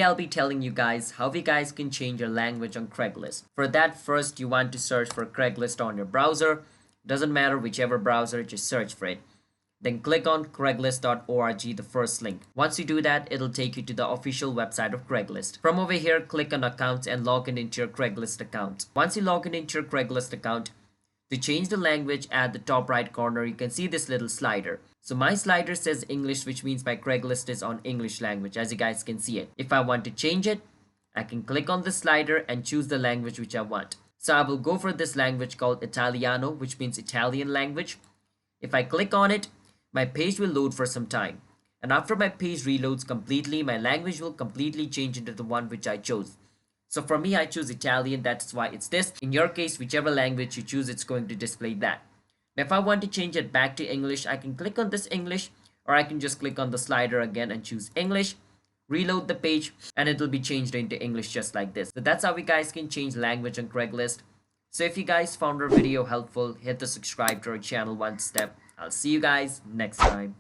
Today I'll be telling you guys how you guys can change your language on Craigslist. For that, first you want to search for Craigslist on your browser. Doesn't matter whichever browser, just search for it. Then click on craigslist.org, the first link. Once you do that, it'll take you to the official website of Craigslist. From over here, click on accounts and log in into your Craigslist account. Once you log in into your Craigslist account, to change the language at the top right corner, you can see this little slider. So my slider says English, which means my Craigslist is on English language, as you guys can see it. If I want to change it, I can click on the slider and choose the language which I want. So I will go for this language called Italiano, which means Italian language. If I click on it, my page will load for some time. And after my page reloads completely, my language will completely change into the one which I chose. So for me, I choose Italian, that's why it's this. In your case, whichever language you choose, it's going to display that. Now, if I want to change it back to English, I can click on this English, or I can just click on the slider again and choose English, reload the page, and it will be changed into English just like this. So that's how you guys can change language on Craigslist. So if you guys found our video helpful, hit the subscribe to our channel one step. I'll see you guys next time.